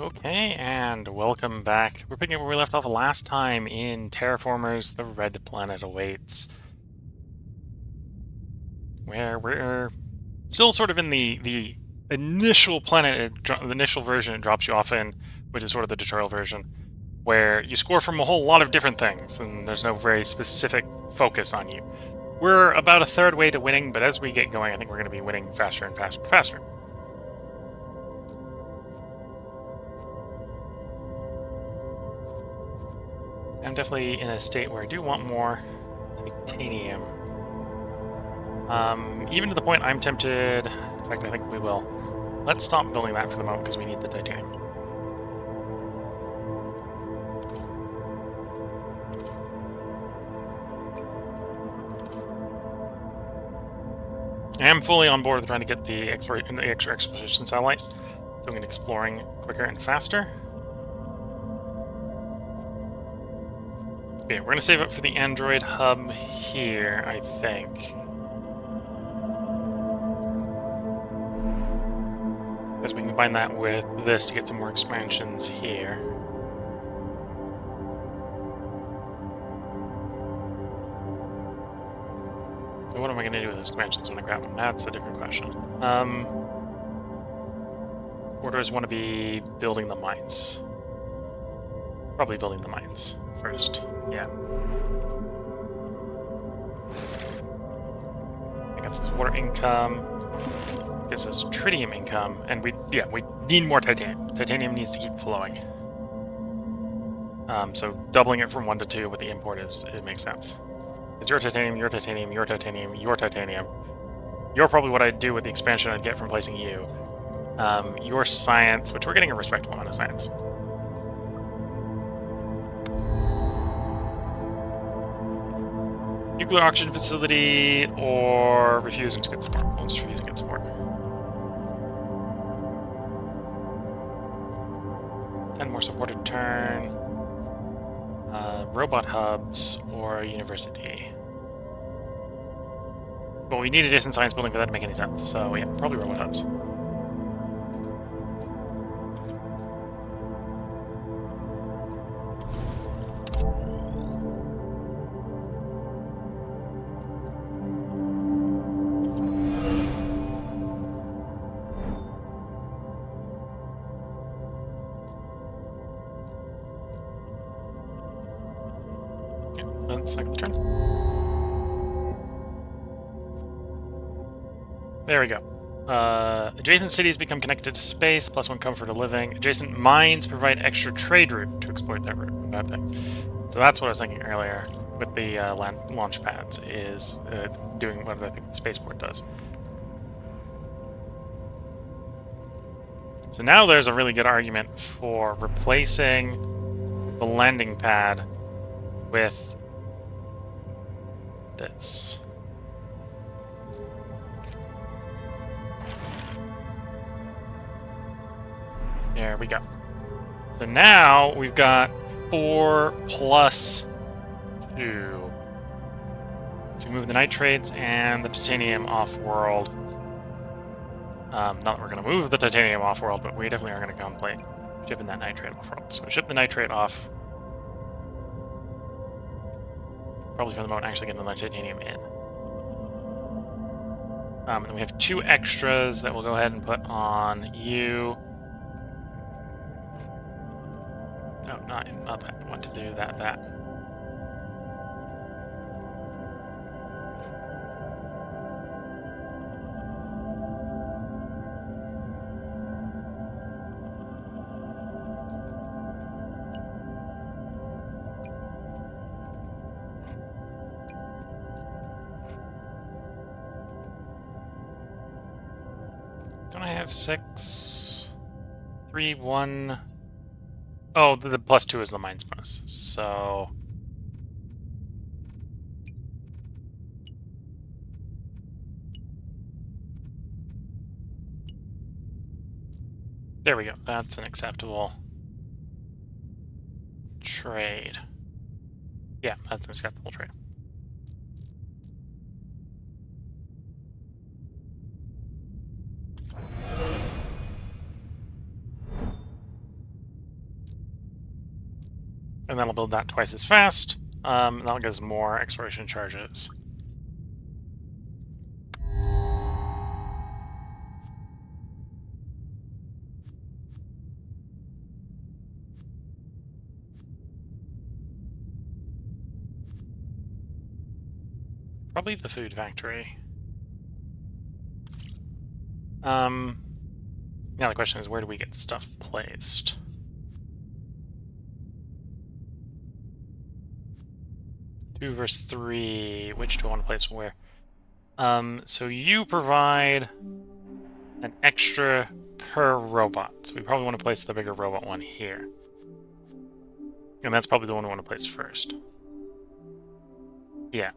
Okay, and welcome back. We're picking up where we left off last time in Terraformers, the Red Planet Awaits, where we're still sort of in the initial planet, the initial version it drops you off in, which is sort of the tutorial version, where you score from a whole lot of different things, and there's no very specific focus on you. We're about a third way to winning, but as we get going, I think we're going to be winning faster and faster and faster. I'm definitely in a state where I do want more titanium. Even to the point I'm tempted, in fact, I think we will. Let's stop building that for the moment because we need the titanium. I am fully on board with trying to get the extra exploration satellite, so we can exploring quicker and faster. Okay, we're going to save up for the Android hub here, I think. Because we can combine that with this to get some more expansions here. So what am I going to do with expansions when I grab them? That's a different question. Or does want to be building the mines? Probably building the mines first. Yeah. I got this water income. Gives us tritium income, and we need more titanium. Titanium needs to keep flowing. So doubling it from 1 to 2 with the import it makes sense. It's your titanium, your titanium, your titanium, your titanium. You're probably what I'd do with the expansion I'd get from placing you. Your science, which we're getting a respectable amount of science. Nuclear oxygen facility or refusing to get support. We'll just refuse to get support. 10 more supported turn. Robot hubs or university. Well, we need a decent science building for that to make any sense, so yeah, probably robot hubs. Then second turn. There we go. Adjacent cities become connected to space, +1 comfort of living. Adjacent mines provide extra trade route to exploit that route. That thing. So that's what I was thinking earlier with the launch pads, is doing what I think the spaceport does. So now there's a really good argument for replacing the landing pad with this. There we go. So now we've got 4 plus 2. So we move the nitrates and the titanium off-world. Not that we're going to move the titanium off-world, but we definitely are going to contemplate shipping that nitrate off-world. So we ship the nitrate off. Probably for the moment, actually getting the titanium in. And then we have 2 extras that we'll go ahead and put on you. No, not that. I want to do that. Don't I have 6? 3, 1... Oh, the +2 is the mines bonus, so... There we go. That's an acceptable trade. Yeah, that's an acceptable trade. And that'll build that twice as fast. That'll give us more exploration charges. Probably the food factory. Now the question is, where do we get stuff placed? Two versus 3. Which do I want to place where? So you provide an extra per robot. So we probably want to place the bigger robot one here. And that's probably the one we want to place first. Yeah.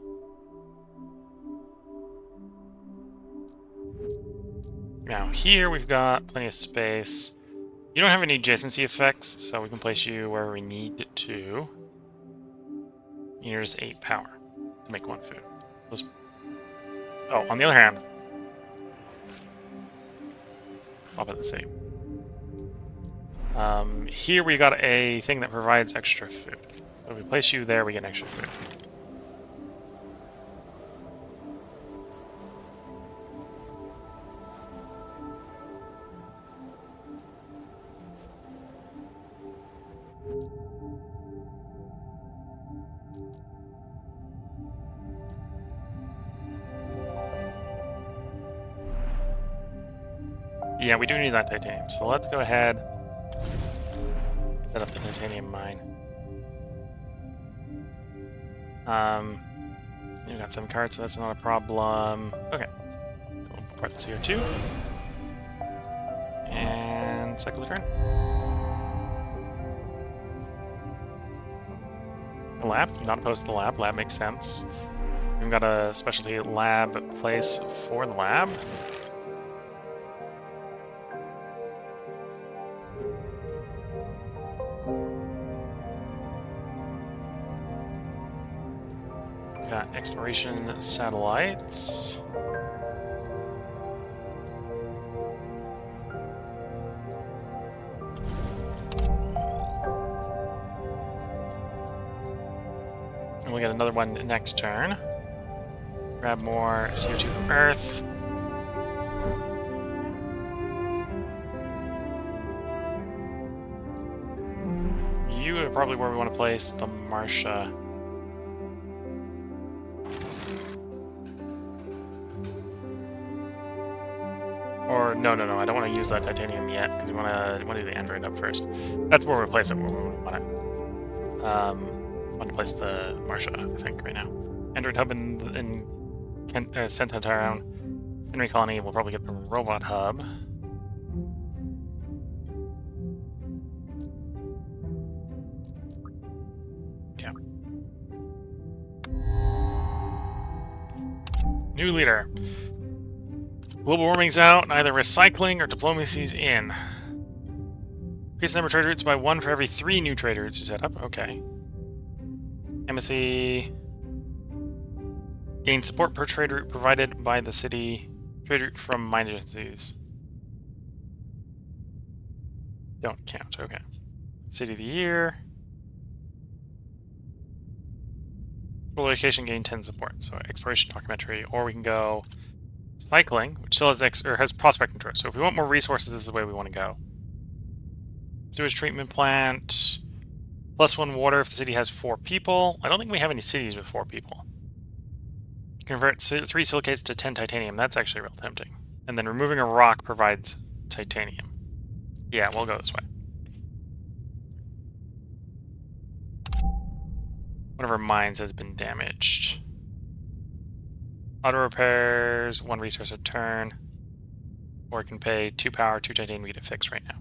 Now here we've got plenty of space. You don't have any adjacency effects, so we can place you where we need to. You're just 8 power to make 1 food. Oh, on the other hand, off at the city. Here we got a thing that provides extra food. So if we place you there, we get extra food. Yeah, we do need that titanium, so let's go ahead set up the titanium mine. We've got 7 cards, so that's not a problem. Okay. We'll part the CO2. And cycle the turn. The lab. Not opposed to the lab. Lab makes sense. We've got a specialty lab place for the lab. We've got exploration satellites. And we'll get another one next turn. Grab more CO2 from Earth. You are probably where we want to place the Martia. Or no, I don't want to use that titanium yet because we want to do the Android hub first. That's where we place it. Where we want it. Want to place the Martia, I think, right now. Android hub in Centauran. Henry Colony will probably get the robot hub. Yeah. New leader. Global warming's out, neither recycling or diplomacy's in. Increase the number of trade routes by 1 for every 3 new trade routes you set up. Okay. Embassy. Gain support per trade route provided by the city. Trade route from mine agencies. Don't count. Okay. City of the year. Location gain 10 support. So exploration documentary. Or we can go cycling, which still has prospect interest. So if we want more resources, this is the way we want to go. Sewage treatment plant. +1 water if the city has 4 people. I don't think we have any cities with 4 people. Convert 3 silicates to 10 titanium. That's actually real tempting. And then removing a rock provides titanium. Yeah, we'll go this way. One of our mines has been damaged. Auto repairs, 1 resource a turn. Or we can pay 2 power, 2 titanium to get it fixed right now.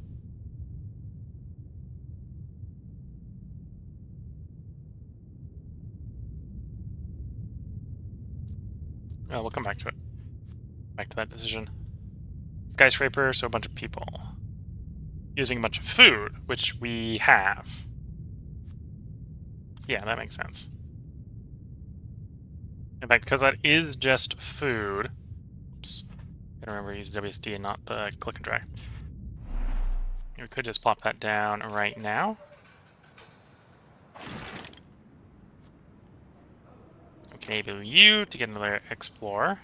We'll come back to it. Back to that decision. Skyscraper, so a bunch of people. Using a bunch of food, which we have. Yeah, that makes sense. In fact, because that is just food. Oops. Gotta remember to use WSD and not the click and drag. We could just plop that down right now. Enable you to get another explorer.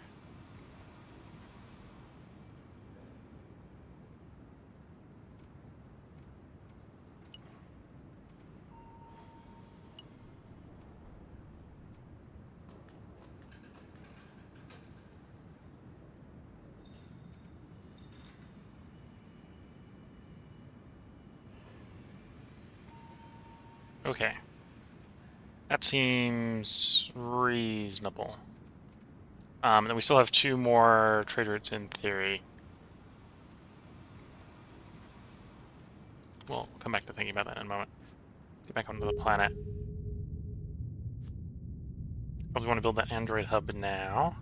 Okay. That seems reasonable. And then we still have 2 more trade routes in theory. We'll come back to thinking about that in a moment. Get back onto the planet. Probably want to build that Android hub now.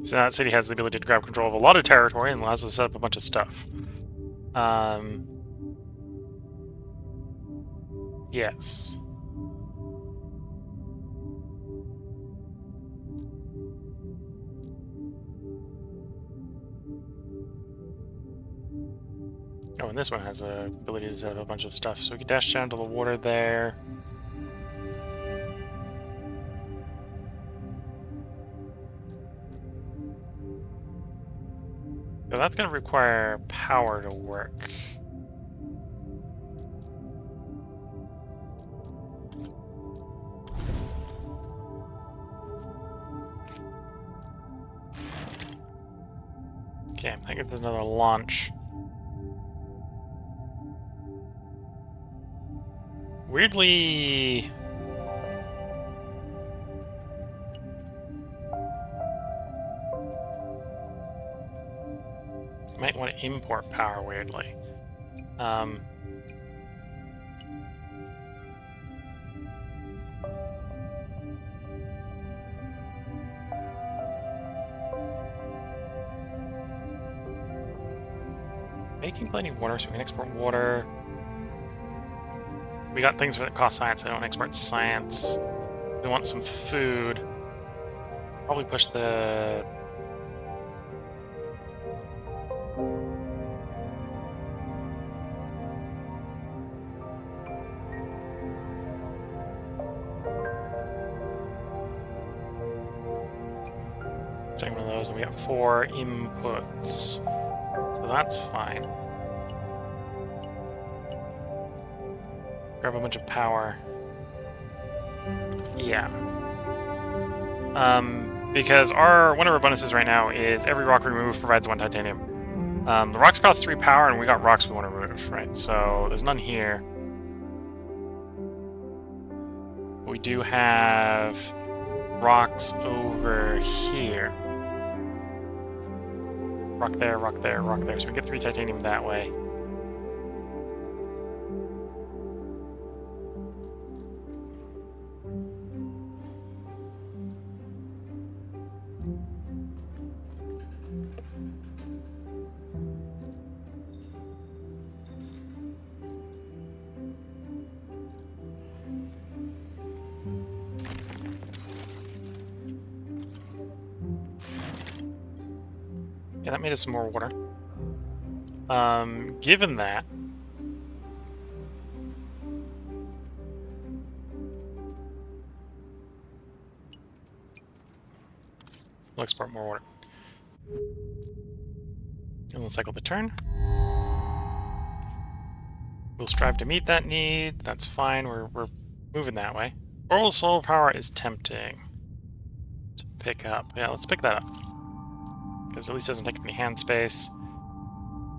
So that city has the ability to grab control of a lot of territory and allows us to set up a bunch of stuff. Yes. Oh, and this one has the ability to set up a bunch of stuff. So we can dash down to the water there. So that's going to require power to work. Okay, that gives us another launch. Weirdly... might want to import power, weirdly. Making plenty of water, so we can export water. We got things that cost science. I don't export science. We want some food. Probably push the... take one of those, and we got 4 inputs. So that's fine. Grab a bunch of power. Yeah. Because one of our bonuses right now is every rock removed provides 1 titanium. The rocks cost 3 power, and we got rocks we want to remove, right? So there's none here. We do have rocks over here. Rock there, rock there, rock there. So we get 3 titanium that way. Yeah, that made us some more water. Given that, we'll export more water. And we'll cycle the turn. We'll strive to meet that need. That's fine. We're moving that way. Oral solar power is tempting to pick up. Yeah, let's pick that up. Because at least it doesn't take up any hand space.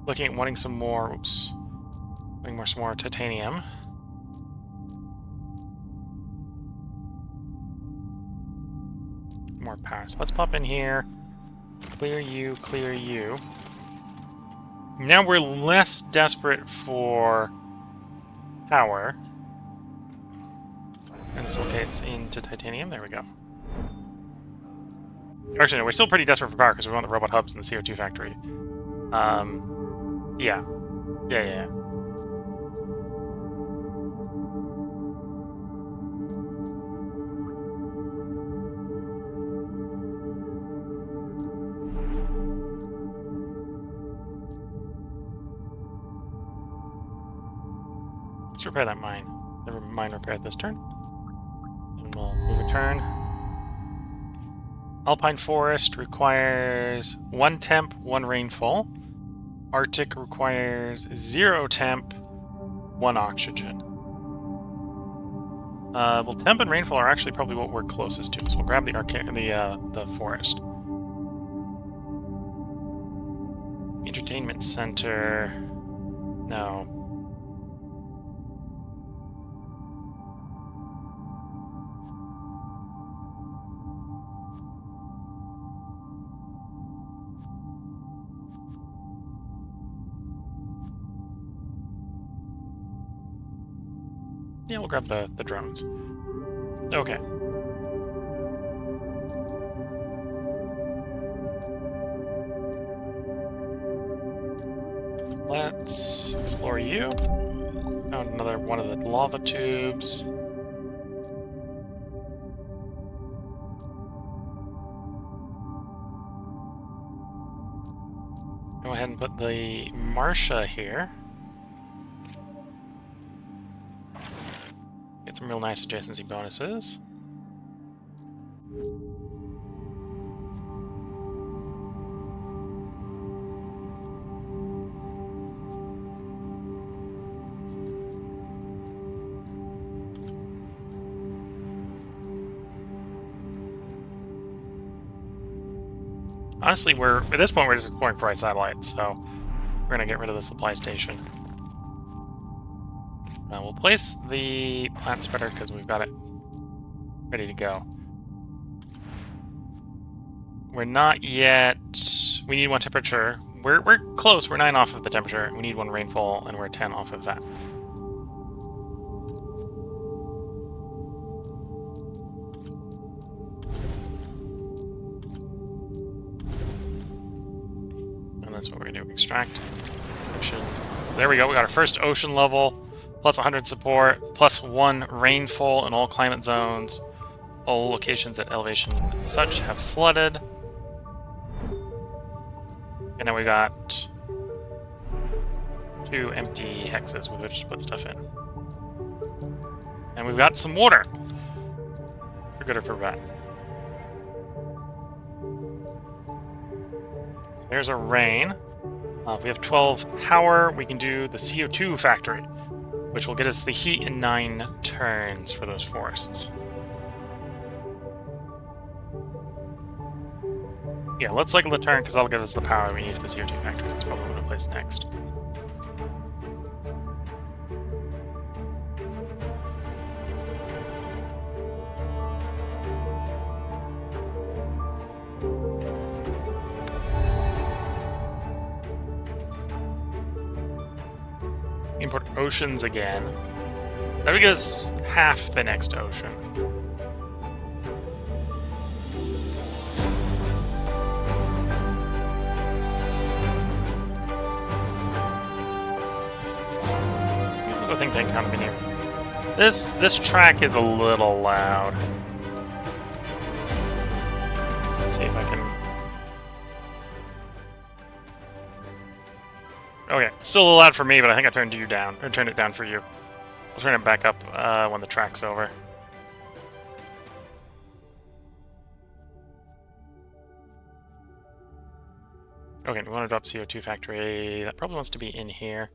Looking at wanting some more... Oops. Wanting some more titanium. More power. So let's pop in here. Clear you, clear you. Now we're less desperate for power. And this locates into titanium. There we go. Actually, no, we're still pretty desperate for power because we want the robot hubs and the CO2 factory. Yeah. Yeah. Let's repair that mine. Never mind, repair it this turn. Then we'll move a turn. Alpine Forest requires 1 temp, 1 rainfall. Arctic requires 0 temp, 1 oxygen. Well, temp and rainfall are actually probably what we're closest to, so we'll grab the forest. Entertainment center. No. Yeah, we'll grab the drones. Okay. Let's explore you. Found another one of the lava tubes. Go ahead and put the Marsha here. Get some real nice adjacency bonuses. Honestly, at this point we're just exploring for our satellites, so we're gonna get rid of the supply station. We'll place the plant spreader because we've got it ready to go. We're not yet. We need 1 temperature. We're close. We're 9 off of the temperature. We need 1 rainfall, and we're 10 off of that. That's what we're going to do. Extract. Ocean. There we go. We got our first ocean level. Plus 100 support. Plus 1 rainfall in all climate zones. All locations at elevation such have flooded. And now we got 2 empty hexes with which to put stuff in. And we've got some water. For good or for bad. There's a rain. If we have 12 power, we can do the CO2 factory, which will get us the heat in 9 turns for those forests. Yeah, let's cycle the turn, because that'll give us the power we need for the CO2 factory. That's probably what we'll place next. Import oceans again. That would get us half the next ocean. I think they come in here. This track is a little loud. Let's see if I can. Okay, still a little loud for me, but I think I turned you down. Or turned it down for you. I'll turn it back up when the track's over. Okay, we want to drop CO2 factory. That probably wants to be in here.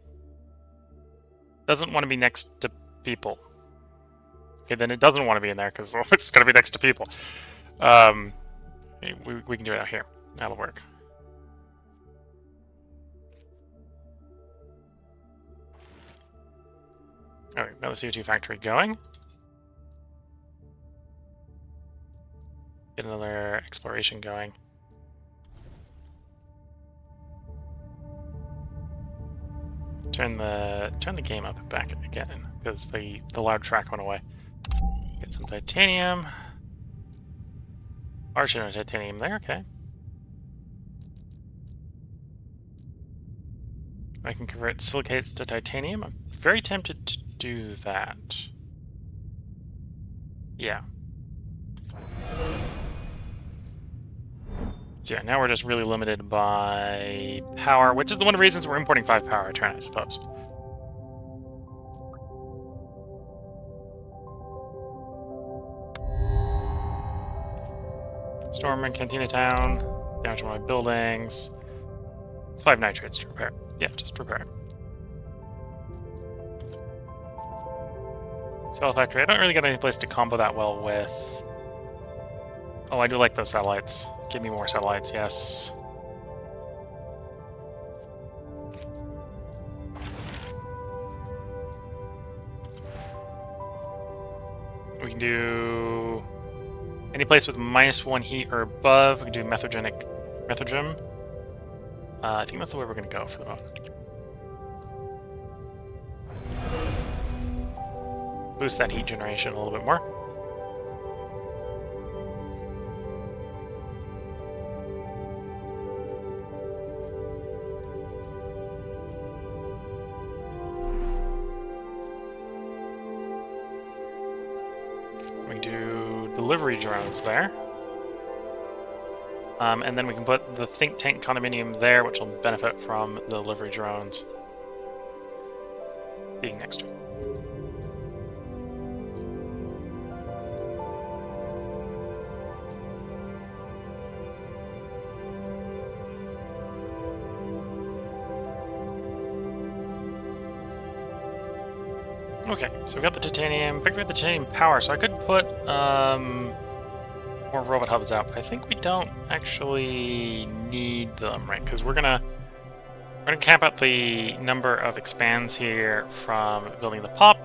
Doesn't want to be next to people. Okay, then it doesn't want to be in there because it's going to be next to people. We can do it out here. That'll work. Okay, got the CO2 factory going. Get another exploration going. Turn the game up back again because the loud track went away. Get some titanium. Argent and titanium there, okay. I can convert silicates to titanium. I'm very tempted to do that. Yeah. So yeah, now we're just really limited by power, which is one of the reasons we're importing 5 power a turn, I suppose. Storm and Cantina Town. Damage one of my buildings. It's 5 nitrates to repair. Yeah, just repair. Cell factory. I don't really get any place to combo that well with. Oh, I do like those satellites. Give me more satellites, yes. We can do any place with -1 heat or above. We can do methogem. I think that's the way we're going to go for the moment. Boost that heat generation a little bit more. We do delivery drones there. And then we can put the think tank condominium there, which will benefit from the delivery drones being next to it. Okay, so we got the titanium. Picked up the titanium power, so I could put more robot hubs out, but I think we don't actually need them, right? Because we're gonna camp out the number of expands here from building the pop.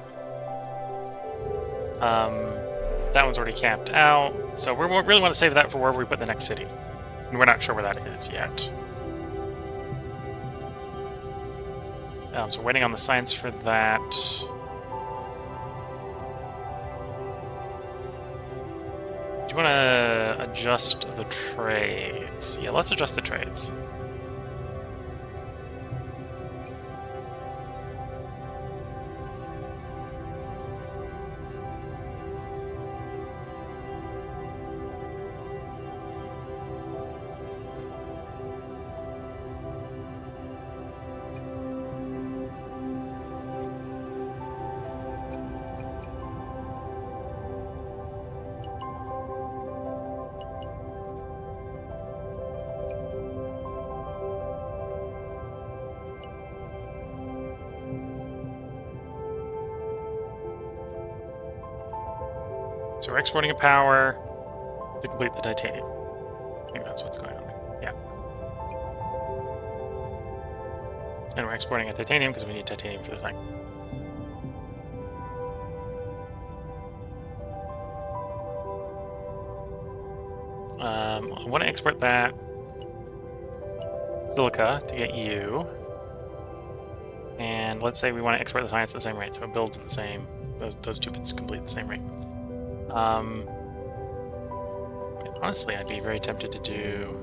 That one's already camped out, so we really want to save that for wherever we put the next city, and we're not sure where that is yet. So waiting on the science for that. Do you want to adjust the trades? Yeah, let's adjust the trades. So we're exporting a power to complete the titanium. I think that's what's going on there. Yeah. And we're exporting a titanium because we need titanium for the thing. I want to export that silica to get you. And let's say we want to export the science at the same rate, so it builds at the same, those two bits complete at the same rate. Honestly, I'd be very tempted to do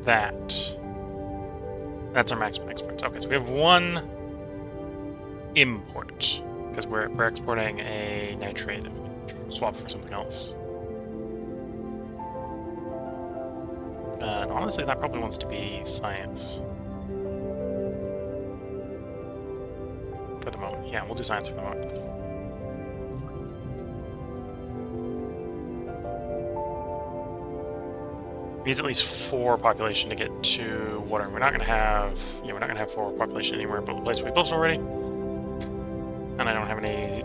that. That's our maximum exports. Okay, so we have one import, because we're exporting a nitrate that we can swap for something else. And honestly, that probably wants to be science. For the moment. Yeah, we'll do science for the moment. Needs at least 4 population to get to water. We're not gonna have, yeah, we're not gonna have 4 population anywhere but the place we built already. And I don't have any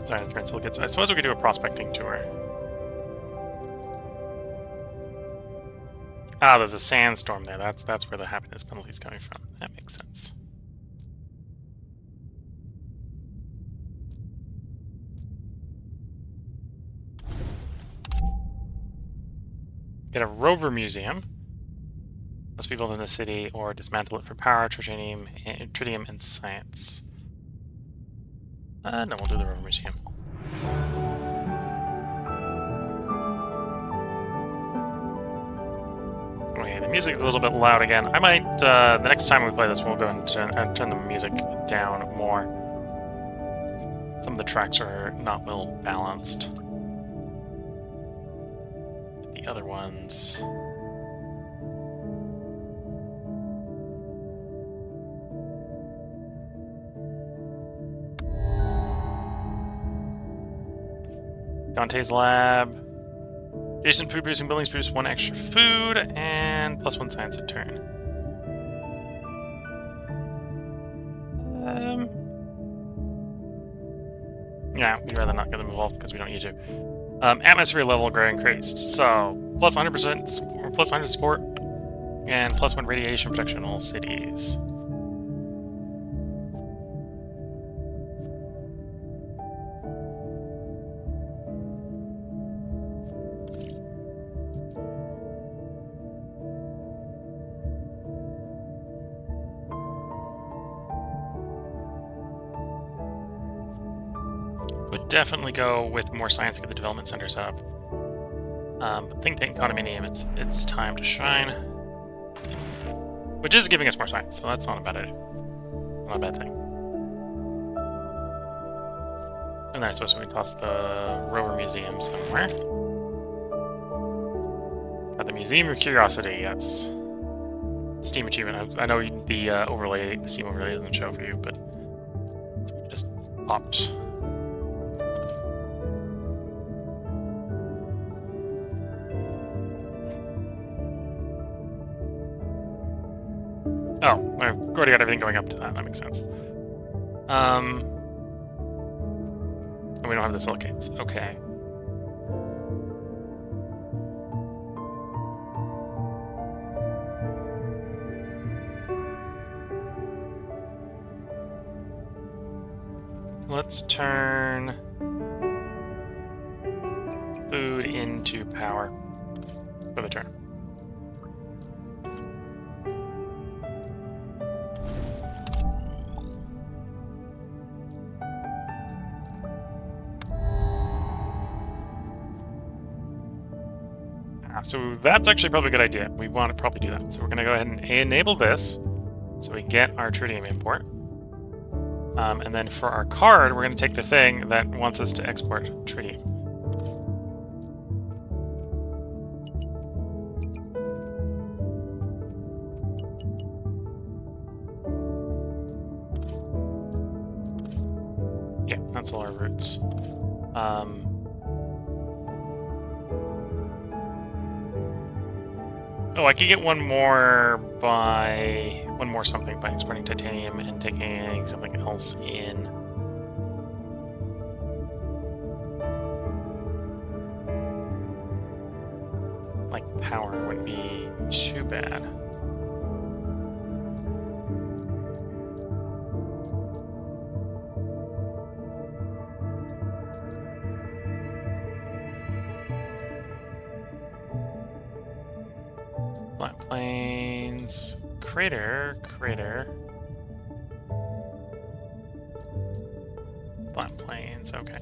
science silicates. I suppose we could do a prospecting tour. Ah, there's a sandstorm there. That's where the happiness penalty is coming from. That makes sense. Get a rover museum. Must be built in a city or dismantle it for power, tritium, and science. No, we'll do the rover museum. Okay, the music is a little bit loud again. I might, the next time we play this, we'll go and turn the music down more. Some of the tracks are not well balanced. The other ones... Dante's Lab. Adjacent food-producing buildings produce 1 extra food, and +1 science a turn. Yeah, we'd rather not get them involved because we don't need to. Atmosphere level grow increased. So, plus 100%, or plus 100 support, and +1 radiation protection in all cities. Would definitely go with more science to get the development center set up. But think tank condominium, it's time to shine. Which is giving us more science, so that's not a bad idea. Not a bad thing. And then I suppose we can toss the rover museum somewhere. At the Museum of Curiosity, yes. Steam achievement. I know the overlay, the Steam overlay doesn't show for you, but so we just popped. Oh, I've already got everything going up to that. That makes sense. And we don't have the silicates. Okay. Let's turn food into power for the turn. So that's actually probably a good idea. We want to probably do that. So we're going to go ahead and enable this so we get our tritium import. And then for our card, we're going to take the thing that wants us to export tritium. Yeah, that's all our routes. Oh, I could get one more something by exporting titanium and taking something else in. Like power wouldn't be too bad. Flat plains, crater. Flat plains, okay.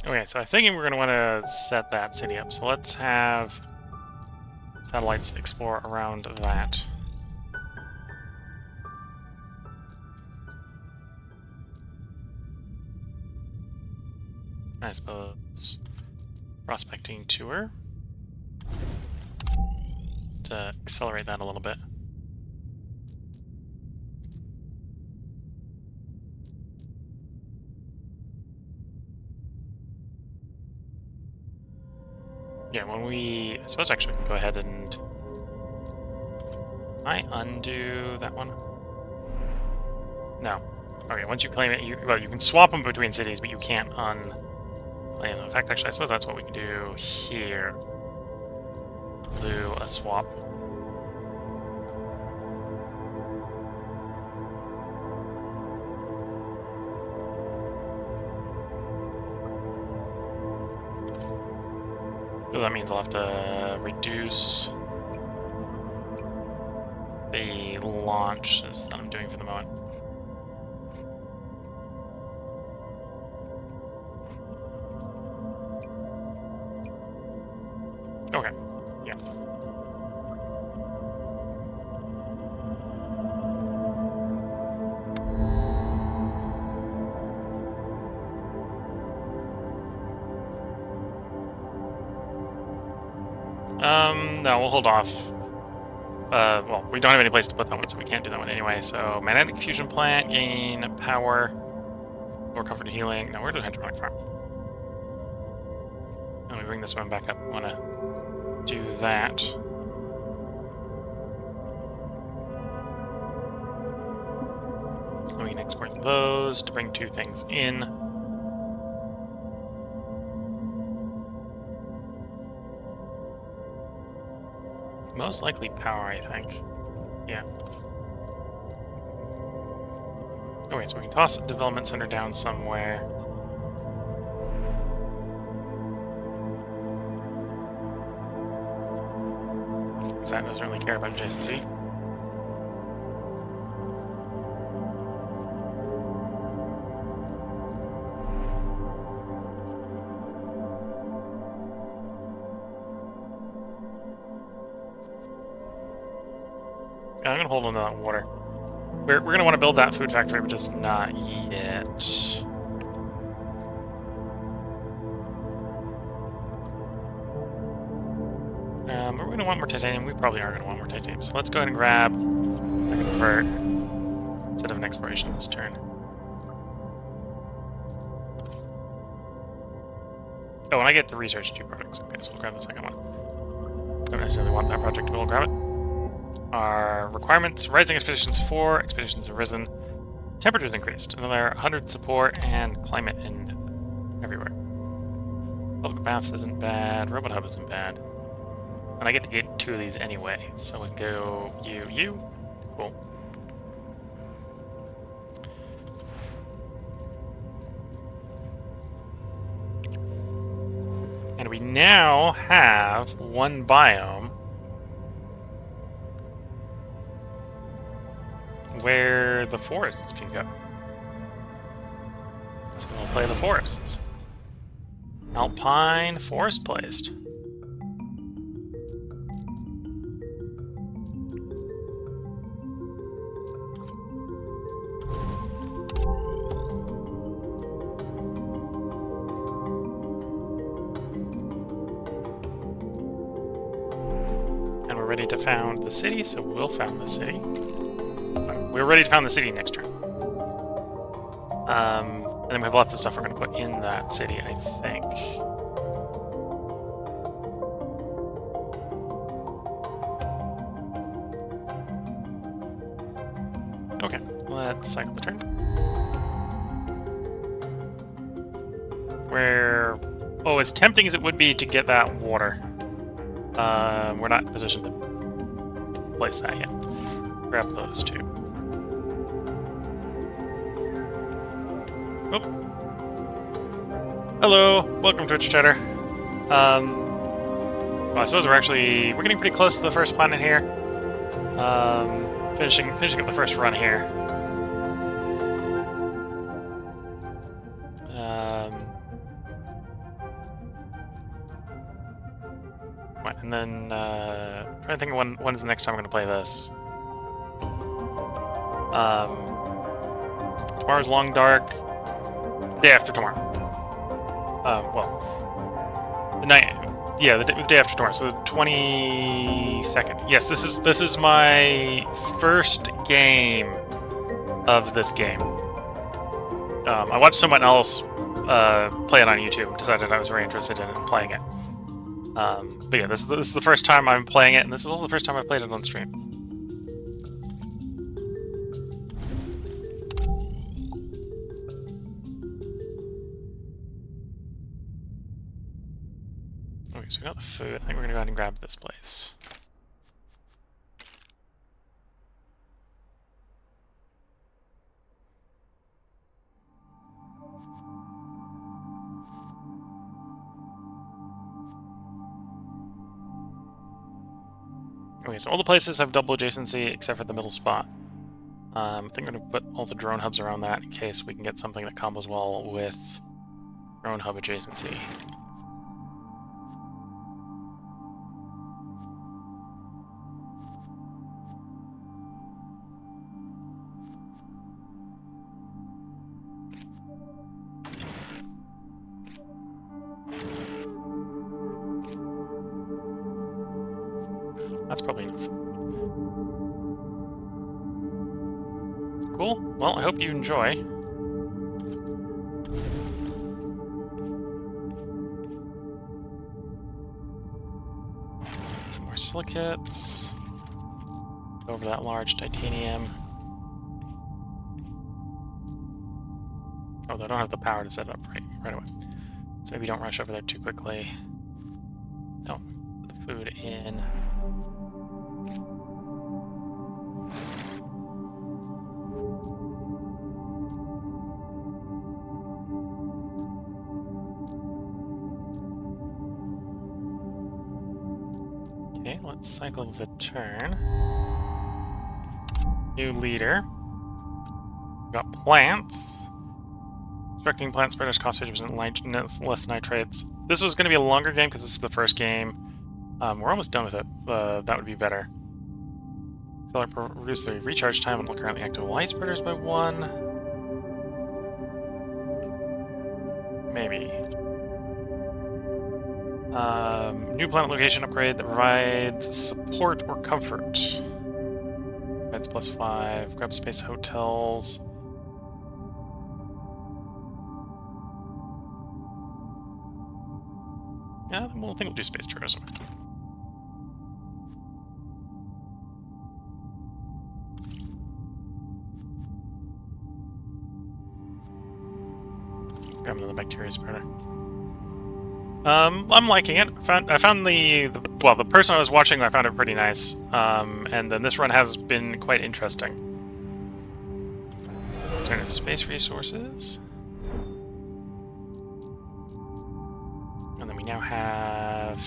Okay, so I think we're going to want to set that city up. So let's have satellites explore around that. I suppose prospecting tour to accelerate that a little bit. Yeah, I suppose actually we can go ahead and... Can I undo that one? No. Okay, once you claim it, you can swap them between cities, but you can't unclaim them. In fact, actually, I suppose that's what we can do here. Do a swap. So that means I'll have to reduce the launches that I'm doing for the moment. Okay, yeah. No, we'll hold off. Well, we don't have any place to put that one, so we can't do that one anyway. So, magnetic fusion plant, gain power, more comfort and healing. No, we're doing hydroponic farm. Let me bring this one back up. I want to do that. We can export those to bring 2 things in. Most likely power, I think. Yeah. Oh wait, so we can toss the development center down somewhere. Because that doesn't really care about adjacency. I'm gonna hold on to that water. We're gonna want to build that food factory, but just not yet. We're gonna want more titanium. We probably are gonna want more titanium. So let's go ahead and grab a convert instead of an exploration this turn. Oh, and I get to research 2 projects. Okay, so we'll grab the second one. Don't necessarily want that project, but we'll grab it. Our requirements: rising expeditions 4, expeditions have risen, temperatures increased, another 100 support, and climate in everywhere. Public baths isn't bad, robot hub isn't bad. And I get to get 2 of these anyway, so we can go you. Cool. And we now have 1 biome where the forests can go. So we'll play the forests. Alpine forest placed. And we're ready to found the city, so we'll found the city. We're ready to found the city next turn. And then we have lots of stuff we're going to put in that city, I think. Okay, let's cycle the turn. Oh, as tempting as it would be to get that water, we're not in position to place that yet. Grab those 2. Oh. Hello, welcome to Twitch Chatter. Well, I suppose we're getting pretty close to the first planet here. Finishing up the first run here. And then I'm trying to think of when's the next time I'm going to play this. Tomorrow's long dark. Day after tomorrow. Well, the night. Yeah, the day after tomorrow. So the 22nd. Yes, this is my first game of this game. I watched someone else play it on YouTube. Decided I was very interested in playing it. But yeah, this is the first time I'm playing it, and this is also the first time I've played it on stream. Okay, so we got the food. I think we're gonna go ahead and grab this place. Okay, so all the places have double adjacency except for the middle spot. I think I'm going to put all the drone hubs around that in case we can get something that combos well with drone hub adjacency. That's probably enough. Cool. Well, I hope you enjoy. Some more silicates. Go over that large titanium. Oh, they don't have the power to set it up right away. So maybe don't rush over there too quickly. No, put the food in. Okay, let's cycle the turn. New leader. We've got plants. Constructing plant spreaders cost 50% less nitrates. This was going to be a longer game because this is the first game. We're almost done with it. That would be better. Reduce the recharge time on currently active light spreaders by 1. Maybe. New planet location upgrade that provides support or comfort. Beds +5. Grab space hotels. Yeah, I think we'll do space tourism. Grab another bacteria spreader. I'm liking it. I found the person I was watching, I found it pretty nice. And then this run has been quite interesting. Turn to space resources. And then we now have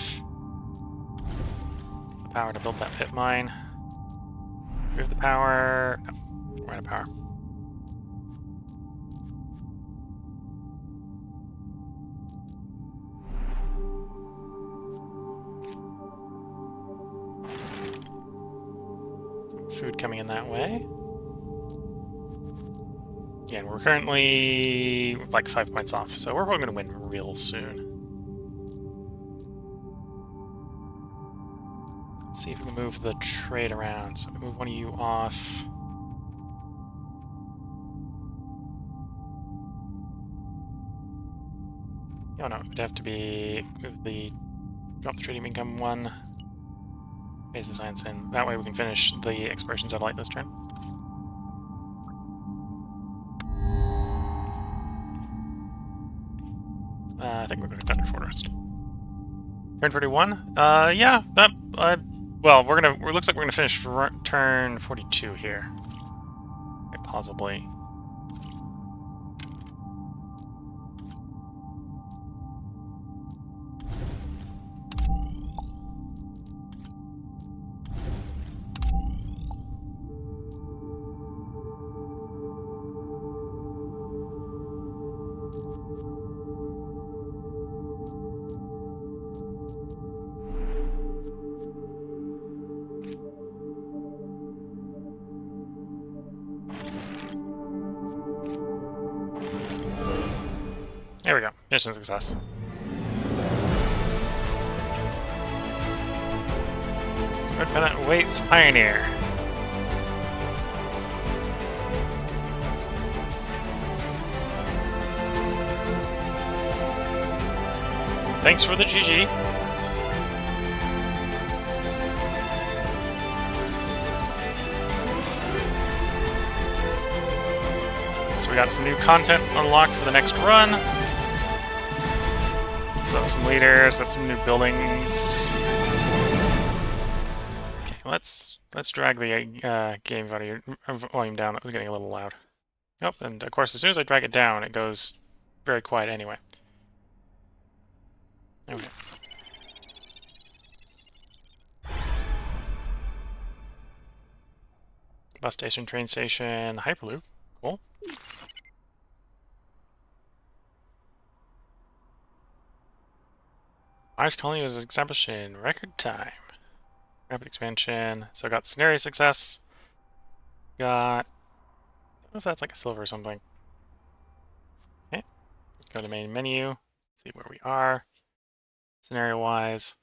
the power to build that pit mine. We have the power. No, we're out of power. Food coming in that way. Yeah, and we're currently like 5 points off, so we're probably going to win real soon. Let's see if we can move the trade around. So move one of you off. Oh no, it would have to be drop the trading income 1. Raise the science in. That way we can finish the exploration satellite this turn. I think we're going to Thunder Forest. Turn 41. Yeah, that. Well, looks like we're gonna finish turn 42 here. Okay, possibly. There we go. Mission success. Red Pennant waits Pioneer. Thanks for the GG. So we got some new content unlocked for the next run. So some leaders, that's some new buildings. Okay, let's drag the game volume down. That was getting a little loud. Oh, and of course, as soon as I drag it down, it goes very quiet anyway. Okay. Bus station, train station, Hyperloop. Cool. Mars colony was established in record time. Rapid expansion. So I got scenario success. Got. I don't know if that's like a silver or something. Okay. Go to the main menu. See where we are. Scenario wise.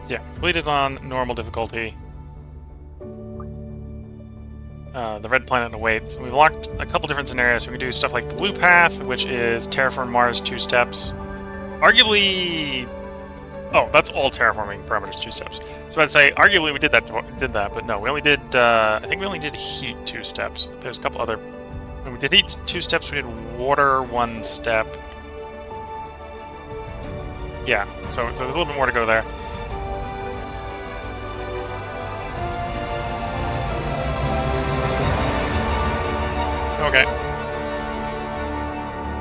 Yeah, completed on normal difficulty. The red planet awaits. We've locked a couple different scenarios. So we can do stuff like the blue path, which is terraform Mars 2 steps. Arguably, oh, that's all terraforming parameters 2 steps. So I'd say arguably we did that, but no, we only did. I think we only did heat 2 steps. There's a couple other. When we did heat 2 steps, we did water 1 step. Yeah, so there's a little bit more to go there. Okay.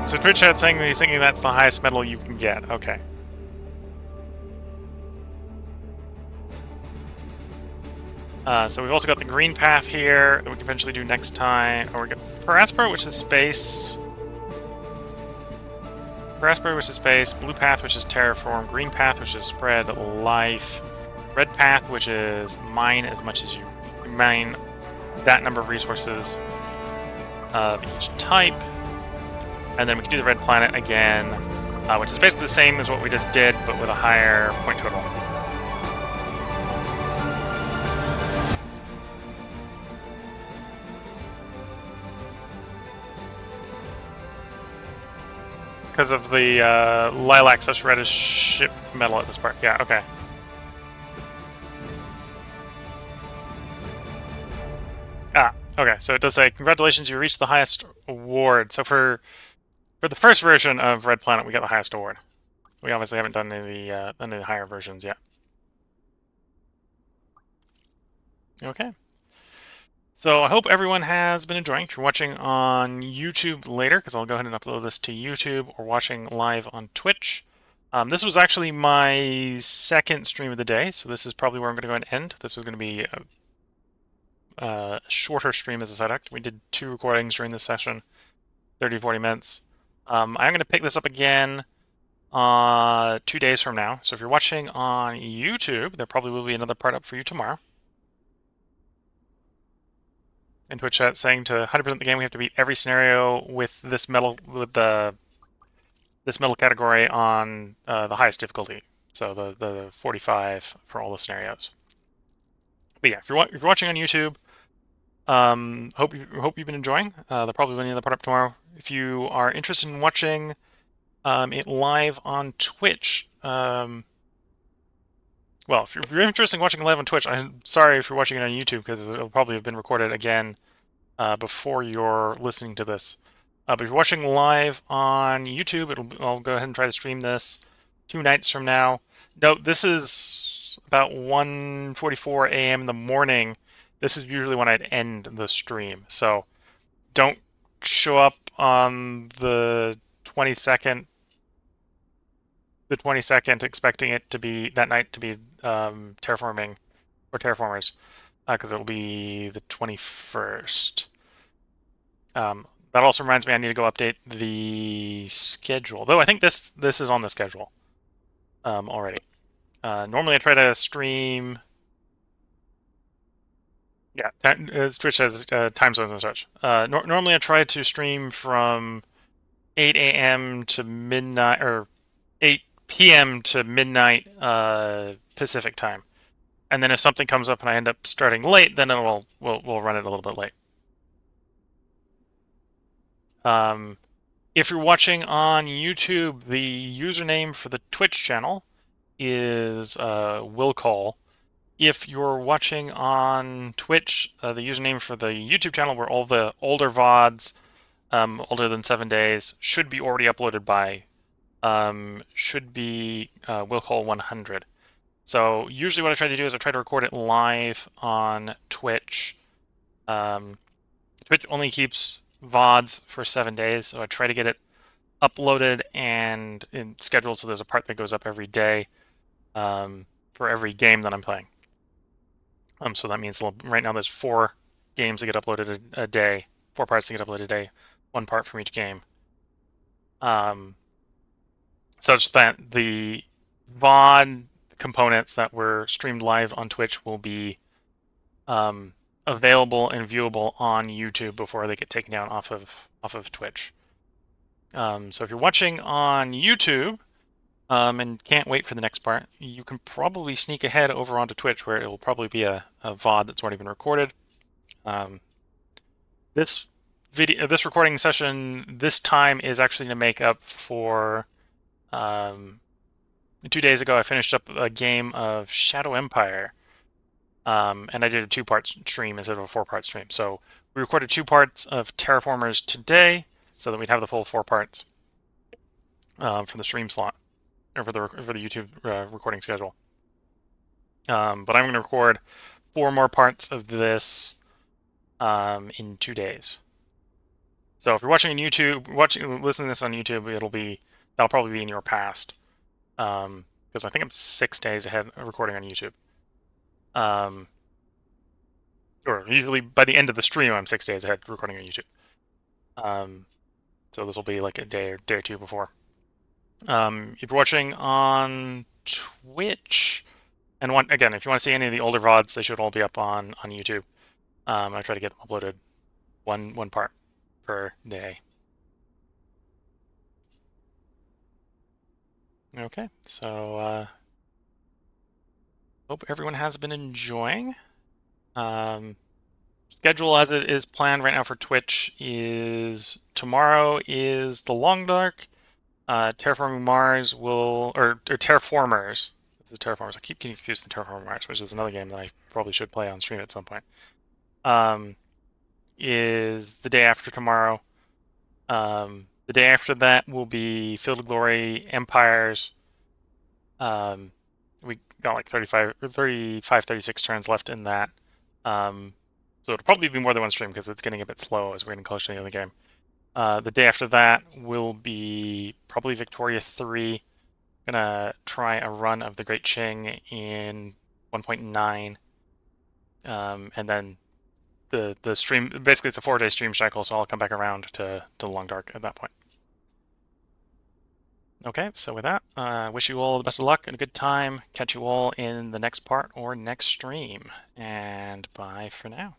So Twitch chat's saying that he's thinking that's the highest medal you can get. Okay. So we've also got the green path here that we can eventually do next time. Or we got Paraspor, which is space. Paraspor, which is space. Blue path, which is terraform. Green path, which is spread life. Red path, which is mine as much as you mine that number of resources of each type. And then we can do the red planet again, which is basically the same as what we just did, but with a higher point total. Because of the lilac/reddish ship metal at this part. Yeah, okay. Okay, so it does say, congratulations, you reached the highest award. So for the first version of Red Planet, we got the highest award. We obviously haven't done any of the higher versions yet. Okay. So I hope everyone has been enjoying. If you're watching on YouTube later, because I'll go ahead and upload this to YouTube, or watching live on Twitch. This was actually my second stream of the day, so this is probably where I'm going to go and end. This is going to be a shorter stream as a side act. We did 2 recordings during this session, 30 to 40 minutes. I'm going to pick this up again 2 days from now. So if you're watching on YouTube, there probably will be another part up for you tomorrow. In Twitch chat saying to 100% the game, we have to beat every scenario with this metal category on the highest difficulty. So the 45 for all the scenarios. But yeah, if you're watching on YouTube, hope you've been enjoying. There'll probably be another part up tomorrow. If you are interested in watching it live on Twitch, well, if you're interested in watching it live on Twitch, I'm sorry if you're watching it on YouTube, because it'll probably have been recorded again before you're listening to this. But if you're watching live on YouTube, I'll go ahead and try to stream this 2 nights from now. Note, this is about 1:44 a.m. in the morning. This is usually when I'd end the stream. So don't show up on the 22nd expecting it to be that night to be terraforming or terraformers, because it'll be the 21st. That also reminds me I need to go update the schedule, though I think this is on the schedule already. Normally I try to stream. Yeah, Twitch has time zones and such. Normally I try to stream from 8 a.m. to midnight, or 8 p.m. to midnight Pacific time. And then if something comes up and I end up starting late, then we'll run it a little bit late. If you're watching on YouTube, the username for the Twitch channel is willcall. If you're watching on Twitch, the username for the YouTube channel, where all the older VODs, older than 7 days, should be already uploaded by, should be willcall100. So usually what I try to do is I try to record it live on Twitch. Twitch only keeps VODs for 7 days, so I try to get it uploaded and scheduled so there's a part that goes up every day for every game that I'm playing. So that means right now there's 4 games that get uploaded a day, 4 parts that get uploaded a day, 1 part from each game. Such that the VOD components that were streamed live on Twitch will be available and viewable on YouTube before they get taken down off of Twitch. So if you're watching on YouTube, and can't wait for the next part. You can probably sneak ahead over onto Twitch, where it will probably be a VOD that's already been recorded. Um, this recording session this time is actually to make up for 2 days ago I finished up a game of Shadow Empire, and I did a 2-part stream instead of a 4-part stream. So we recorded 2 parts of Terraformers today, so that we'd have the full 4 parts for the stream slot or for the YouTube recording schedule. But I'm going to record 4 more parts of this in 2 days. So if you're watching on YouTube, listening to this on YouTube, that'll probably be in your past, because I think I'm 6 days ahead of recording on YouTube. Or usually by the end of the stream, I'm 6 days ahead recording on YouTube. So this will be like a day or two before. If you're watching on Twitch, and again, if you want to see any of the older VODs, they should all be up on YouTube. I try to get them uploaded one part per day. Okay, so hope everyone has been enjoying. Schedule as it is planned right now for Twitch is tomorrow is the Long Dark. Terraforming Mars or Terraformers. This is Terraformers. I keep getting confused with Terraforming Mars, which is another game that I probably should play on stream at some point. Is the day after tomorrow. The day after that will be Field of Glory, Empires. We got like 35, 36 turns left in that. So it'll probably be more than one stream because it's getting a bit slow as we're getting closer to the end of the game. The day after that will be probably Victoria 3. Gonna try a run of the Great Qing in 1.9, and then the stream, basically it's a 4-day stream cycle, so I'll come back around to Long Dark at that point. Okay, so with that, wish you all the best of luck and a good time. Catch you all in the next part or next stream, and bye for now.